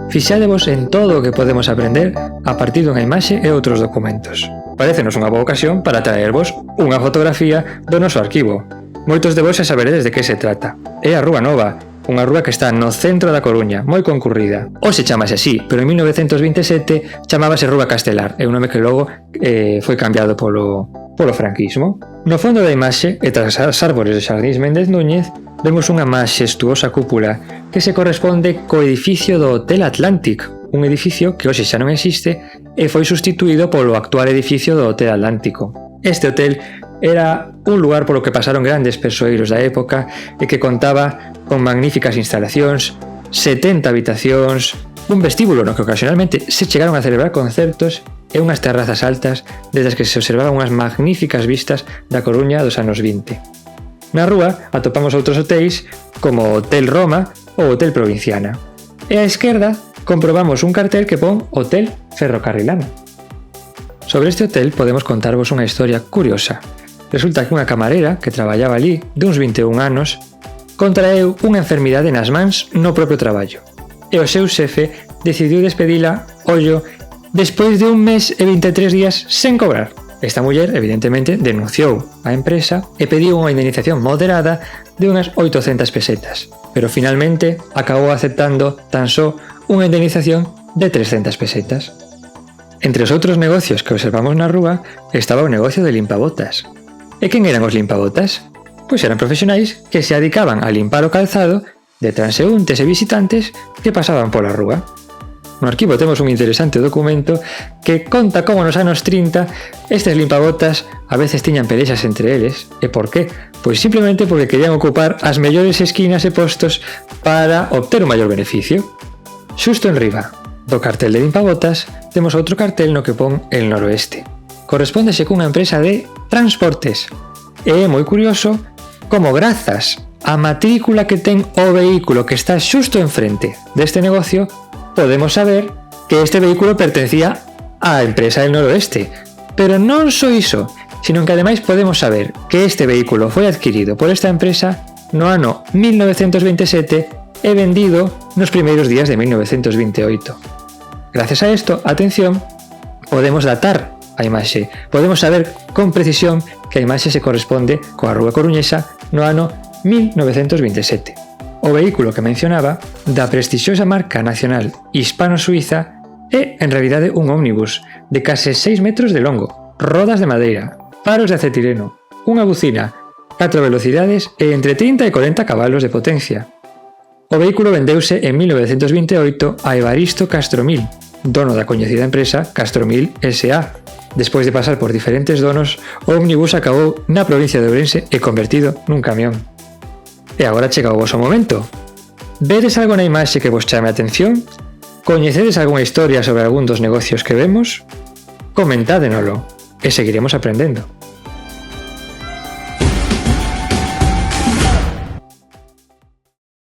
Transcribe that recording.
Fixádevos en todo o que podemos aprender a partir dunha imaxe e outros documentos. Parécenos unha boa ocasión para traervos unha fotografía do noso arquivo. Moitos de vos xa saberedes de que se trata. É a Rúa Nova, unha rúa que está no centro da Coruña, moi concurrida. Hoxe chamase así, pero en 1927 chamábase Rúa Castelar, é un nome que logo foi cambiado polo franquismo. No fondo da imaxe, e tras as árbores de Xardíns Méndez Núñez, vemos unha maxestuosa cúpula que se corresponde co edificio do Hotel Atlantic, un edificio que hoxe xa non existe e foi sustituído polo actual edificio do Hotel Atlántico. Este hotel era un lugar polo que pasaron grandes persoeiros da época e que contaba con magníficas instalacións, 70 habitacións, un vestíbulo no que ocasionalmente se chegaron a celebrar concertos e unhas terrazas altas desde as que se observaban unhas magníficas vistas da Coruña dos anos 20. Na rúa atopamos outros hotéis como o Hotel Roma ou Hotel Provinciana. E á esquerda comprobamos un cartel que pon Hotel Ferrocarrilano. Sobre este hotel podemos contarvos unha historia curiosa. Resulta que unha camarera que traballaba ali, duns 21 anos, contraeu unha enfermidade nas mans no propio traballo. E o seu xefe decidiu despedila, ollo, despois de un mes e 23 días sen cobrar. Esta muller, evidentemente, denunciou a empresa e pediu unha indemnización moderada de unhas 800 pesetas, pero finalmente acabou aceptando tan só unha indemnización de 300 pesetas. Entre os outros negocios que observamos na rúa estaba o negocio de limpabotas. E quen eran os limpabotas? Pois eran profesionais que se dedicaban a limpar o calzado de transeúntes e visitantes que pasaban pola rúa. No arquivo temos un interesante documento que conta como nos anos 30 estes limpabotas a veces tiñan pelexas entre eles. E por qué? Pois simplemente porque querían ocupar as mellores esquinas e postos para obter un maior beneficio. Xusto en riba do cartel de limpabotas temos outro cartel no que pon el noroeste. Correspóndese cunha empresa de transportes. E é moi curioso como grazas á matrícula que ten o vehículo que está xusto enfrente deste negocio podemos saber que este vehículo pertencía á empresa del noroeste. Pero non só iso, sino que ademais podemos saber que este vehículo foi adquirido por esta empresa no ano 1927 e vendido nos primeiros días de 1928. Gracias a isto, atención, podemos datar a imaxe. Podemos saber con precisión que a imaxe se corresponde coa rúa coruñesa no ano 1927. O vehículo que mencionaba, da prestixiosa marca nacional hispano-suiza, é en realidade un ómnibus de case 6 metros de longo, rodas de madeira, faros de acetileno, unha bucina, 4 velocidades e entre 30 e 40 cabalos de potencia. O vehículo vendeuse en 1928 a Evaristo Castromil, dono da coñecida empresa Castromil S.A. Despois de pasar por diferentes donos, o ómnibus acabou na provincia de Ourense e convertido nun camión. E agora chega o voso momento. Vedes algo na imaxe que vos chame a atención? Coñecedes algunha historia sobre algún dos negocios que vemos? Comentádenolo e seguiremos aprendendo.